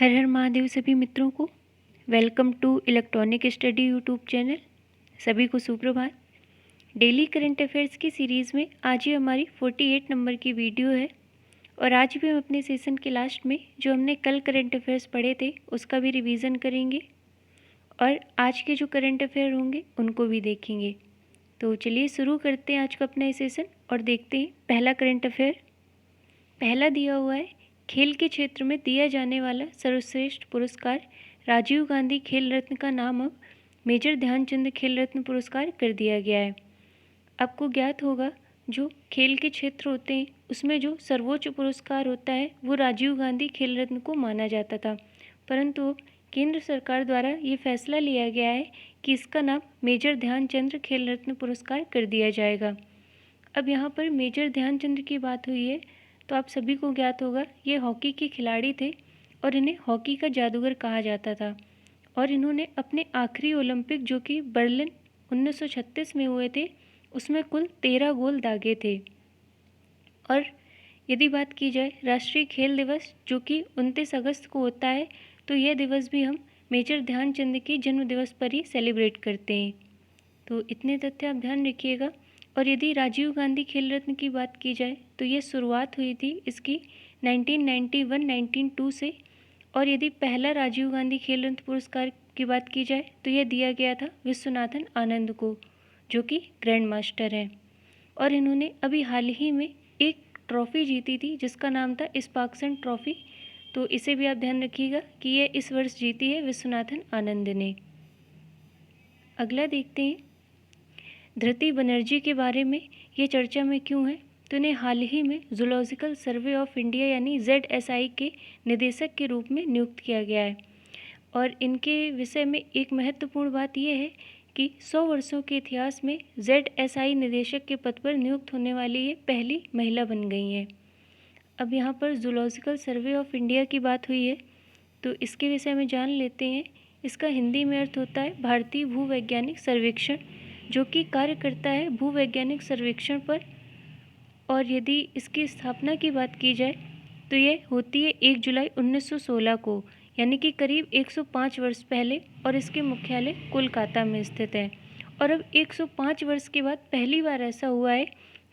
हर हर महादेव सभी मित्रों को welcome to electronic study YouTube channel. सभी को सुप्रभात। डेली करंट अफेयर्स की सीरीज़ में आज ही हमारी 48 नंबर की वीडियो है और आज भी हम अपने सेशन के लास्ट में जो हमने कल करंट अफेयर्स पढ़े थे उसका भी रिवीजन करेंगे और आज के जो करंट अफेयर होंगे उनको भी देखेंगे। तो चलिए शुरू करते हैं आज का अपना सेशन और देखते हैं पहला करंट अफेयर। पहला दिया हुआ है, खेल के क्षेत्र में दिया जाने वाला सर्वश्रेष्ठ पुरस्कार राजीव गांधी खेल रत्न का नाम अब मेजर ध्यानचंद खेल रत्न पुरस्कार कर दिया गया है। आपको ज्ञात होगा जो खेल के क्षेत्र होते हैं उसमें जो सर्वोच्च पुरस्कार होता है वो राजीव गांधी खेल रत्न को माना जाता था, परंतु केंद्र सरकार द्वारा ये फैसला लिया गया है कि इसका नाम मेजर ध्यानचंद खेल रत्न पुरस्कार कर दिया जाएगा। अब यहाँ पर मेजर ध्यानचंद की बात हुई है तो आप सभी को ज्ञात होगा ये हॉकी के खिलाड़ी थे और इन्हें हॉकी का जादूगर कहा जाता था और इन्होंने अपने आखिरी ओलंपिक जो कि बर्लिन 1936 में हुए थे उसमें कुल 13 गोल दागे थे। और यदि बात की जाए राष्ट्रीय खेल दिवस जो कि 29 अगस्त को होता है तो यह दिवस भी हम मेजर ध्यानचंद के जन्म दिवस पर ही सेलिब्रेट करते हैं। तो इतने तथ्य आप ध्यान रखिएगा। और यदि राजीव गांधी खेल रत्न की बात की जाए तो ये शुरुआत हुई थी इसकी 1991-1992 से और यदि पहला राजीव गांधी खेल रत्न पुरस्कार की बात की जाए तो यह दिया गया था विश्वनाथन आनंद को जो कि ग्रैंड मास्टर हैं और इन्होंने अभी हाल ही में एक ट्रॉफ़ी जीती थी जिसका नाम था स्पार्क्सन ट्रॉफ़ी। तो इसे भी आप ध्यान रखिएगा कि ये इस वर्ष जीती है विश्वनाथन आनंद ने। अगला देखते हैं धृति बनर्जी के बारे में ये चर्चा में क्यों है तो इन्हें हाल ही में जूलॉजिकल सर्वे ऑफ इंडिया यानी ZSI के निदेशक के रूप में नियुक्त किया गया है और इनके विषय में एक महत्वपूर्ण बात यह है कि 100 वर्षों के इतिहास में ZSI निदेशक के पद पर नियुक्त होने वाली ये पहली महिला बन गई हैं। अब यहाँ पर जूलॉजिकल सर्वे ऑफ इंडिया की बात हुई है तो इसके विषय में जान लेते हैं। इसका हिंदी में अर्थ होता है भारतीय भूवैज्ञानिक सर्वेक्षण जो कि कार्य करता है भूवैज्ञानिक सर्वेक्षण पर। और यदि इसकी स्थापना की बात की जाए तो ये होती है 1 जुलाई 1916 को यानी कि करीब 105 वर्ष पहले और इसके मुख्यालय कोलकाता में स्थित है। और अब 105 वर्ष के बाद पहली बार ऐसा हुआ है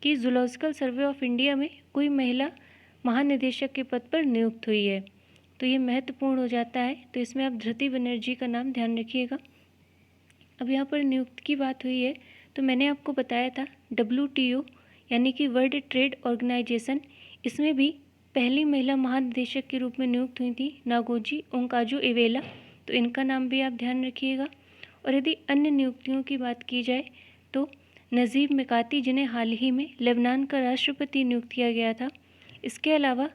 कि जूलॉजिकल सर्वे ऑफ इंडिया में कोई महिला महानिदेशक के पद पर नियुक्त हुई है तो ये महत्वपूर्ण हो जाता है। तो इसमें आप धृति बनर्जी का नाम ध्यान रखिएगा। अब यहाँ पर नियुक्त की बात हुई है तो मैंने आपको बताया था WTO यानी कि वर्ल्ड ट्रेड ऑर्गेनाइजेशन, इसमें भी पहली महिला महानिदेशक के रूप में नियुक्त हुई थी नागोजी ओंकाजू-इवेला, तो इनका नाम भी आप ध्यान रखिएगा। और यदि अन्य नियुक्तियों की बात की जाए तो नजीब मिकाती जिन्हें हाल ही में लेबनान का राष्ट्रपति नियुक्त किया गया था, इसके अलावा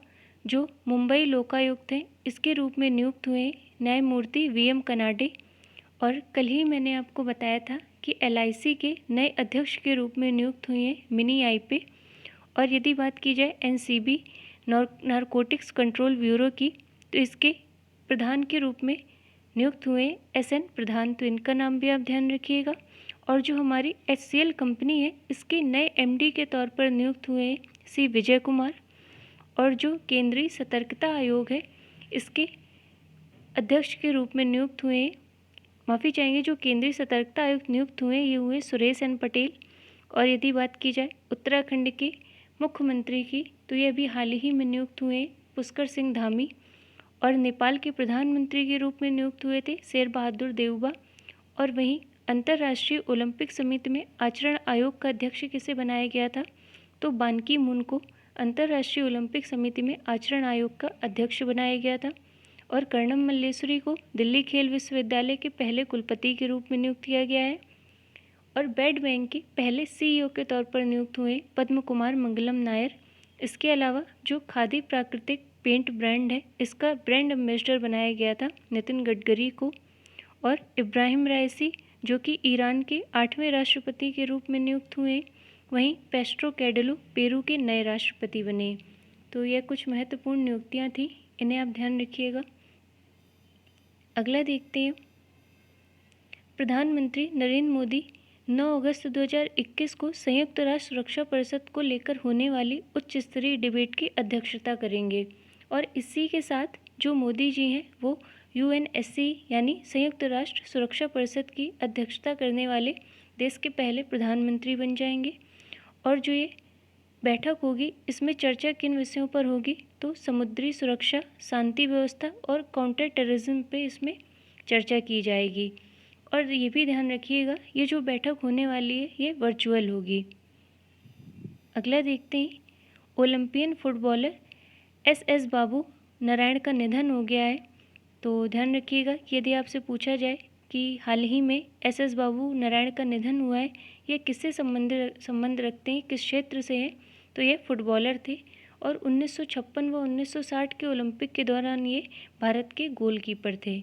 जो मुंबई लोकायुक्त हैं इसके रूप में नियुक्त हुए न्यायमूर्ति VM कनाडे। और कल ही मैंने आपको बताया था कि LIC के नए अध्यक्ष के रूप में नियुक्त हुए हैं मिनी आईपे। और यदि बात की जाए NCB नारकोटिक्स कंट्रोल ब्यूरो की तो इसके प्रधान के रूप में नियुक्त हुए SN प्रधान, तो इनका नाम भी आप ध्यान रखिएगा। और जो हमारी HCL कंपनी है इसके नए MD के तौर पर नियुक्त हुए हैं C विजय कुमार। और जो केंद्रीय सतर्कता आयोग है इसके अध्यक्ष के रूप में नियुक्त हुए जो केंद्रीय सतर्कता आयुक्त नियुक्त हुए ये हुए सुरेश एन पटेल। और यदि बात की जाए उत्तराखंड के मुख्यमंत्री की तो ये अभी हाल ही में नियुक्त हुए पुष्कर सिंह धामी। और नेपाल के प्रधानमंत्री के रूप में नियुक्त हुए थे शेर बहादुर देउबा। और वहीं अंतर्राष्ट्रीय ओलंपिक समिति में आचरण आयोग का अध्यक्ष किसे बनाया गया था तो बान की मून को अंतर्राष्ट्रीय ओलंपिक समिति में आचरण आयोग का अध्यक्ष बनाया गया था। और कर्णम मल्लेश्वरी को दिल्ली खेल विश्वविद्यालय के पहले कुलपति के रूप में नियुक्त किया गया है। और बेड बैंक के पहले CEO के तौर पर नियुक्त हुए पद्म कुमार मंगलम नायर। इसके अलावा जो खादी प्राकृतिक पेंट ब्रांड है इसका ब्रांड एम्बेसडर बनाया गया था नितिन गडकरी को। और इब्राहिम राइसी जो कि ईरान के 8वें राष्ट्रपति के रूप में नियुक्त हुए, वहीं पेस्ट्रो कैडेलो पेरू के नए राष्ट्रपति बने। तो यह कुछ महत्वपूर्ण नियुक्तियाँ थी, इन्हें आप ध्यान रखिएगा। अगला देखते हैं प्रधानमंत्री नरेंद्र मोदी 9 अगस्त 2021 को संयुक्त राष्ट्र सुरक्षा परिषद को लेकर होने वाली उच्च स्तरीय डिबेट की अध्यक्षता करेंगे। और इसी के साथ जो मोदी जी हैं वो यूएनएससी यानी संयुक्त राष्ट्र सुरक्षा परिषद की अध्यक्षता करने वाले देश के पहले प्रधानमंत्री बन जाएंगे। और जो ये बैठक होगी इसमें चर्चा किन विषयों पर होगी, तो समुद्री सुरक्षा, शांति व्यवस्था और काउंटर टेररिज्म पे इसमें चर्चा की जाएगी। और ये भी ध्यान रखिएगा ये जो बैठक होने वाली है ये वर्चुअल होगी। अगला देखते हैं, ओलंपियन फुटबॉलर एस बाबू नारायण का निधन हो गया है। तो ध्यान रखिएगा कि यदि आपसे पूछा जाए कि हाल ही में एस बाबू नारायण का निधन हुआ है, ये किससे संबंध रखते हैं, किस क्षेत्र से है, तो ये फुटबॉलर थे और 1956 व 1960 के ओलंपिक के दौरान ये भारत के गोलकीपर थे।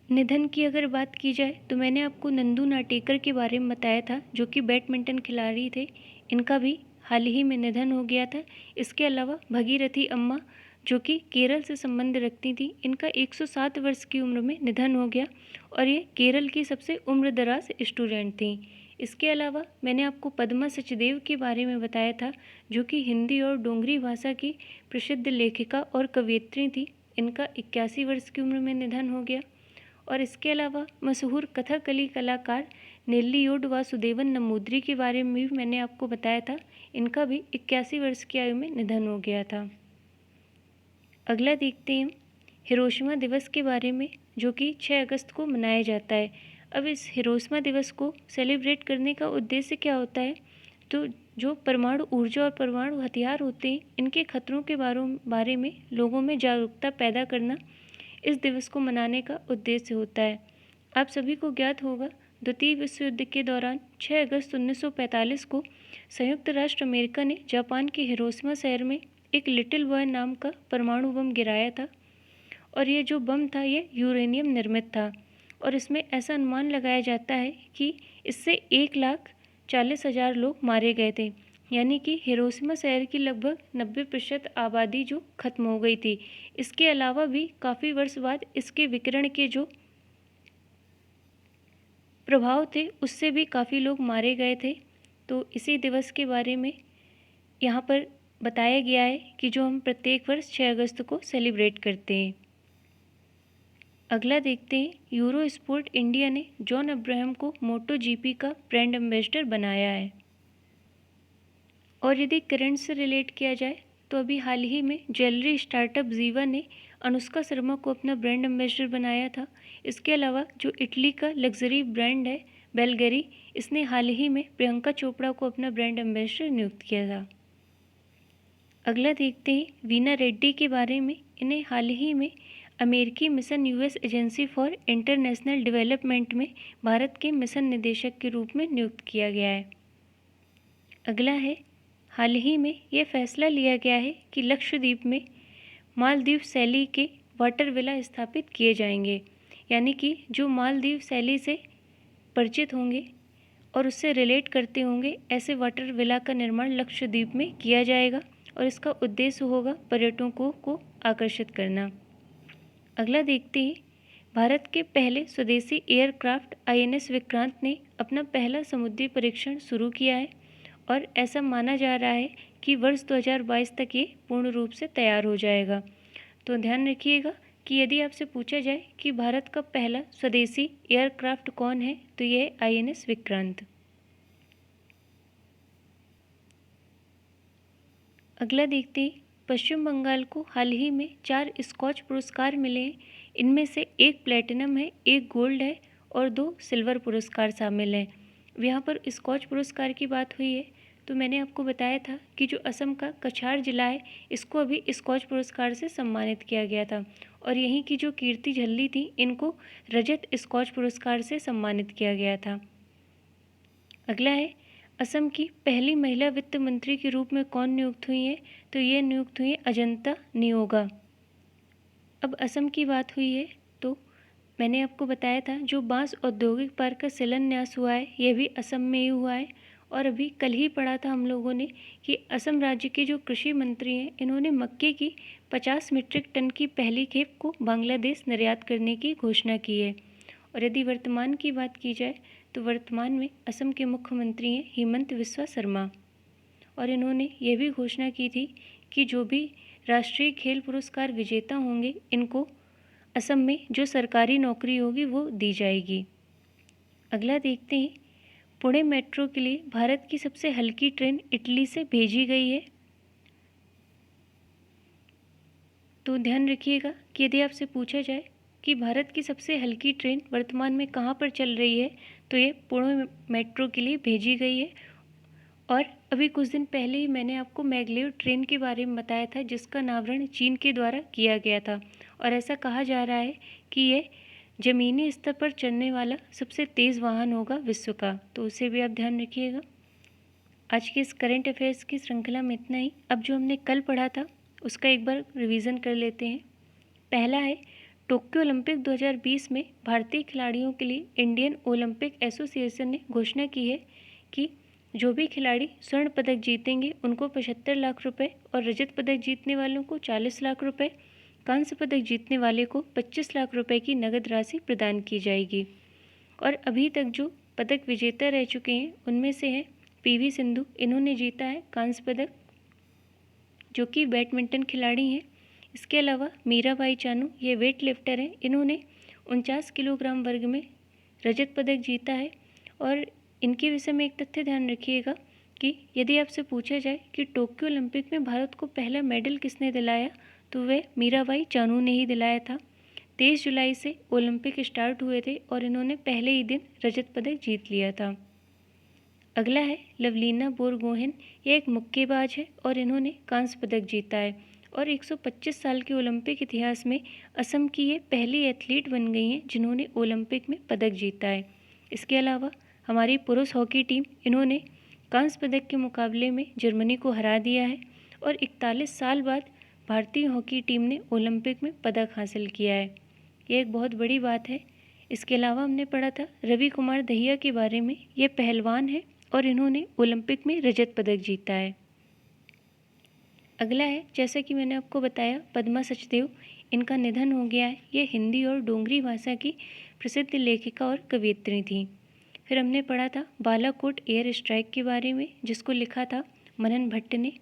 निधन की अगर बात की जाए तो मैंने आपको नंदू नाटेकर के बारे में बताया था, जो कि बैडमिंटन खिलाड़ी थे। इनका भी हाल ही में निधन हो गया था। इसके अलावा भगीरथी अम्मा, जो कि केरल से संबंध रखती थी, इनका 107 वर्ष की उम्र में निधन हो गया और ये केरल की सबसे उम्रदराज स्टूडेंट थी। इसके अलावा मैंने आपको पद्मा सचदेव के बारे में बताया था, जो कि हिंदी और डोगरी भाषा की प्रसिद्ध लेखिका और कवयित्री थी। इनका 81 वर्ष की उम्र में निधन हो गया। और इसके अलावा मशहूर कथकली कलाकार नेल्लियोड वासुदेवन नमूद्री के बारे में भी मैंने आपको बताया था। इनका भी 81 वर्ष की आयु में निधन हो गया था। अगला देखते हैं हिरोशिमा दिवस के बारे में, जो कि 6 अगस्त को मनाया जाता है। अब इस हिरोशिमा दिवस को सेलिब्रेट करने का उद्देश्य क्या होता है, तो जो परमाणु ऊर्जा और परमाणु हथियार होते हैं इनके खतरों के बारे में लोगों में जागरूकता पैदा करना इस दिवस को मनाने का उद्देश्य होता है। आप सभी को ज्ञात होगा द्वितीय विश्व युद्ध के दौरान 6 अगस्त 1945 को संयुक्त राष्ट्र अमेरिका ने जापान के हिरोशिमा शहर में एक लिटिल बॉय नाम का परमाणु बम गिराया था। और ये जो बम था ये यूरेनियम निर्मित था और इसमें ऐसा अनुमान लगाया जाता है कि इससे 1,40,000 लोग मारे गए थे, यानी कि हिरोशिमा शहर की लगभग 90% आबादी जो खत्म हो गई थी। इसके अलावा भी काफ़ी वर्ष बाद इसके विकिरण के जो प्रभाव थे उससे भी काफ़ी लोग मारे गए थे। तो इसी दिवस के बारे में यहाँ पर बताया गया है कि जो हम प्रत्येक वर्ष 6 अगस्त को सेलिब्रेट करते हैं। अगला देखते हैं, यूरो स्पोर्ट इंडिया ने जॉन अब्राहम को मोटो जीपी का ब्रांड एम्बेसडर बनाया है। और यदि करंट से रिलेट किया जाए तो अभी हाल ही में ज्वेलरी स्टार्टअप जीवा ने अनुष्का शर्मा को अपना ब्रांड एम्बेसडर बनाया था। इसके अलावा जो इटली का लग्जरी ब्रांड है बेलगरी, इसने हाल ही में प्रियंका चोपड़ा को अपना ब्रांड एम्बेसडर नियुक्त किया था। अगला देखते हैं वीना रेड्डी के बारे में। इन्हें हाल ही में अमेरिकी mission US agency for international development में भारत के मिशन निदेशक के रूप में नियुक्त किया गया है। अगला है, हाल ही में यह फैसला लिया गया है कि लक्षद्वीप में मालदीव शैली के वाटर विला स्थापित किए जाएंगे, यानी कि जो मालदीव शैली से परिचित होंगे और उससे रिलेट करते होंगे ऐसे वाटर विला का निर्माण लक्षद्वीप में किया जाएगा और इसका उद्देश्य होगा पर्यटकों को आकर्षित करना। अगला देखते हैं, भारत के पहले स्वदेशी एयरक्राफ्ट आईएनएस विक्रांत ने अपना पहला समुद्री परीक्षण शुरू किया है और ऐसा माना जा रहा है कि वर्ष 2022 तक ये पूर्ण रूप से तैयार हो जाएगा। तो ध्यान रखिएगा कि यदि आपसे पूछा जाए कि भारत का पहला स्वदेशी एयरक्राफ्ट कौन है, तो यह है आईएनएस विक्रांत। अगला देखते हैं, पश्चिम बंगाल को हाल ही में 4 स्कॉच पुरस्कार मिले हैं। इनमें से 1 प्लेटिनम है, 1 गोल्ड है और 2 सिल्वर पुरस्कार शामिल हैं। यहाँ पर स्कॉच पुरस्कार की बात हुई है तो मैंने आपको बताया था कि जो असम का कछार जिला है इसको अभी स्कॉच पुरस्कार से सम्मानित किया गया था और यहीं की जो कीर्ति झल्ली थी इनको रजत स्कॉच पुरस्कार से सम्मानित किया गया था। अगला है, असम की पहली महिला वित्त मंत्री के रूप में कौन नियुक्त हुई है, तो ये नियुक्त हुई है अजंता नियोगा। अब असम की बात हुई है तो मैंने आपको बताया था जो बांस औद्योगिक पार्क का शिलान्यास हुआ है यह भी असम में ही हुआ है। और अभी कल ही पढ़ा था हम लोगों ने कि असम राज्य के जो कृषि मंत्री हैं इन्होंने मक्के की 50 मीट्रिक टन की पहली खेप को बांग्लादेश निर्यात करने की घोषणा की है। और यदि वर्तमान की बात की जाए तो वर्तमान में असम के मुख्यमंत्री हैं हिमंत बिस्वा शर्मा और इन्होंने ये भी घोषणा की थी कि जो भी राष्ट्रीय खेल पुरस्कार विजेता होंगे इनको असम में जो सरकारी नौकरी होगी वो दी जाएगी। अगला देखते हैं, पुणे मेट्रो के लिए भारत की सबसे हल्की ट्रेन इटली से भेजी गई है। तो ध्यान रखिएगा कि यदि आपसे पूछा जाए कि भारत की सबसे हल्की ट्रेन वर्तमान में कहाँ पर चल रही है, तो ये पुणे मेट्रो के लिए भेजी गई है। और अभी कुछ दिन पहले ही मैंने आपको मैगलेव ट्रेन के बारे में बताया था, जिसका अनावरण चीन के द्वारा किया गया था। और ऐसा कहा जा रहा है कि ये ज़मीनी स्तर पर चलने वाला सबसे तेज़ वाहन होगा विश्व का, तो उसे भी आप ध्यान रखिएगा। आज के इस करंट अफेयर्स की श्रृंखला में इतना ही। अब जो हमने कल पढ़ा था उसका एक बार रिवीजन कर लेते हैं। पहला है, टोक्यो ओलंपिक 2020 में भारतीय खिलाड़ियों के लिए इंडियन ओलंपिक एसोसिएशन ने घोषणा की है कि जो भी खिलाड़ी स्वर्ण पदक जीतेंगे उनको 75 लाख रुपए और रजत पदक जीतने वालों को 40 लाख रुपए, कांस्य पदक जीतने वाले को 25 लाख रुपए की नगद राशि प्रदान की जाएगी। और अभी तक जो पदक विजेता रह चुके हैं उनमें से है पीवी सिंधु, इन्होंने जीता है कांस्य पदक, जो कि बैडमिंटन खिलाड़ी हैं। इसके अलावा मीराबाई चानू, ये वेट लिफ्टर हैं, इन्होंने 49 किलोग्राम वर्ग में रजत पदक जीता है। और इनके विषय में एक तथ्य ध्यान रखिएगा कि यदि आपसे पूछा जाए कि टोक्यो ओलंपिक में भारत को पहला मेडल किसने दिलाया, तो वह मीराबाई चानू ने ही दिलाया था। 23 जुलाई से ओलंपिक स्टार्ट हुए थे और इन्होंने पहले ही दिन रजत पदक जीत लिया था। अगला है लवलीना बोरगोहेन, ये एक मुक्केबाज है और इन्होंने कांस्य पदक जीता है। और 125 साल के ओलंपिक इतिहास में असम की ये पहली एथलीट बन गई हैं जिन्होंने ओलंपिक में पदक जीता है। इसके अलावा हमारी पुरुष हॉकी टीम, इन्होंने कांस्य पदक के मुकाबले में जर्मनी को हरा दिया है और 41 साल बाद भारतीय हॉकी टीम ने ओलंपिक में पदक हासिल किया है। ये एक बहुत बड़ी बात है। इसके अलावा हमने पढ़ा था रवि कुमार दहिया के बारे में, ये पहलवान है और इन्होंने ओलंपिक में रजत पदक जीता है। अगला है, जैसा कि मैंने आपको बताया, पद्मा सचदेव, इनका निधन हो गया है। ये हिंदी और डोगरी भाषा की प्रसिद्ध लेखिका और कवयित्री थी। फिर हमने पढ़ा था बालाकोट एयर स्ट्राइक के बारे में, जिसको लिखा था मनन भट्ट ने।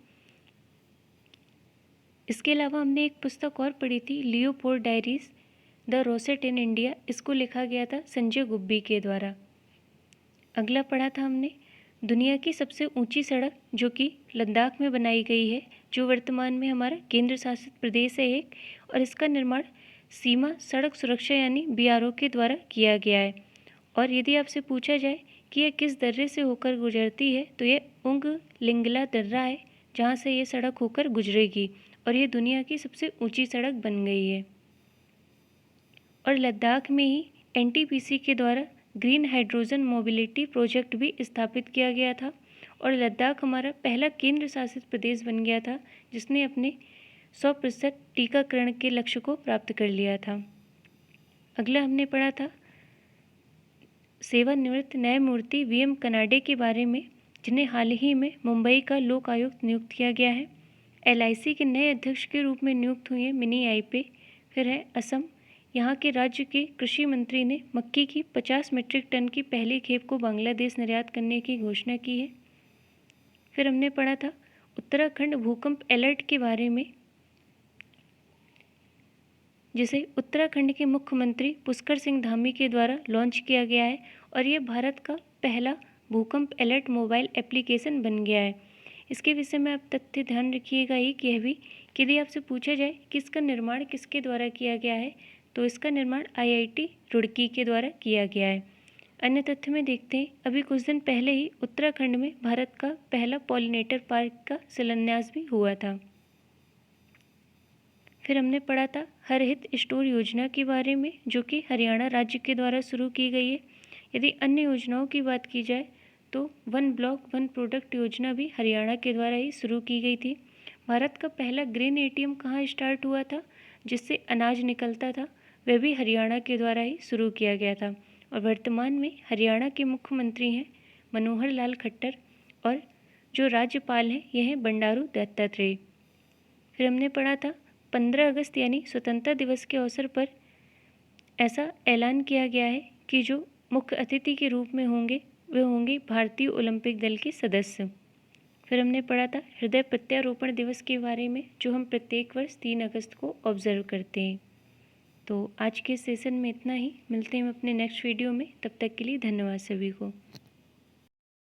इसके अलावा हमने एक पुस्तक और पढ़ी थी, Leopold diaries the rosette in India, इसको लिखा गया था संजय गुब्बी के द्वारा। अगला पढ़ा था हमने दुनिया की सबसे ऊंची सड़क, जो कि लद्दाख में बनाई गई है, जो वर्तमान में हमारा केंद्र शासित प्रदेश है एक, और इसका निर्माण सीमा सड़क सुरक्षा यानी बीआरओ के द्वारा किया गया है। और यदि आपसे पूछा जाए कि यह किस दर्रे से होकर गुजरती है, तो ये उंग लिंगला दर्रा है जहाँ से ये सड़क होकर गुजरेगी और ये दुनिया की सबसे ऊंची सड़क बन गई है। और लद्दाख में ही एनटीपीसी के द्वारा ग्रीन हाइड्रोजन मोबिलिटी प्रोजेक्ट भी स्थापित किया गया था और लद्दाख हमारा पहला केंद्र शासित प्रदेश बन गया था जिसने अपने 100% टीकाकरण के लक्ष्य को प्राप्त कर लिया था। अगला हमने पढ़ा था सेवानिवृत्त न्यायमूर्ति वीएम कनाडे के बारे में, जिन्हें हाल ही में मुंबई का लोक आयुक्त नियुक्त किया गया है। एलआईसी के नए अध्यक्ष के रूप में नियुक्त हुए हैं मिनी आईपे। फिर है असम, यहाँ के राज्य के कृषि मंत्री ने मक्की की 50 मीट्रिक टन की पहली खेप को बांग्लादेश निर्यात करने की घोषणा की है। फिर हमने पढ़ा था उत्तराखंड भूकंप अलर्ट के बारे में, जिसे उत्तराखंड के मुख्यमंत्री पुष्कर सिंह धामी के द्वारा लॉन्च किया गया है और ये भारत का पहला भूकंप अलर्ट मोबाइल एप्लीकेशन बन गया है। इसके विषय में आप तथ्य ध्यान रखिएगा ही कि यह भी कि यदि आपसे पूछा जाए कि इसका निर्माण किसके द्वारा किया गया है, तो इसका निर्माण आईआईटी रुड़की के द्वारा किया गया है। अन्य तथ्य में देखते हैं, अभी कुछ दिन पहले ही उत्तराखंड में भारत का पहला पॉलिनेटर पार्क का शिलान्यास भी हुआ था। फिर हमने पढ़ा था हर हित स्टोर योजना के बारे में, जो कि हरियाणा राज्य के द्वारा शुरू की गई है। यदि अन्य योजनाओं की बात की जाए तो वन ब्लॉक वन प्रोडक्ट योजना भी हरियाणा के द्वारा ही शुरू की गई थी। भारत का पहला ग्रेन एटीएम कहाँ स्टार्ट हुआ था जिससे अनाज निकलता था, वह भी हरियाणा के द्वारा ही शुरू किया गया था। और वर्तमान में हरियाणा के मुख्यमंत्री हैं मनोहर लाल खट्टर और जो राज्यपाल हैं यह हैं बंडारू दत्तात्रेय। फिर हमने पढ़ा था 15 अगस्त यानी स्वतंत्रता दिवस के अवसर पर ऐसा ऐलान किया गया है कि जो मुख्य अतिथि के रूप में होंगे वे होंगे भारतीय ओलंपिक दल के सदस्य। फिर हमने पढ़ा था हृदय प्रत्यारोपण दिवस के बारे में, जो हम प्रत्येक वर्ष 3 अगस्त को ऑब्जर्व करते हैं। तो आज के सेशन में इतना ही, मिलते हैं हम अपने नेक्स्ट वीडियो में। तब तक के लिए धन्यवाद सभी को।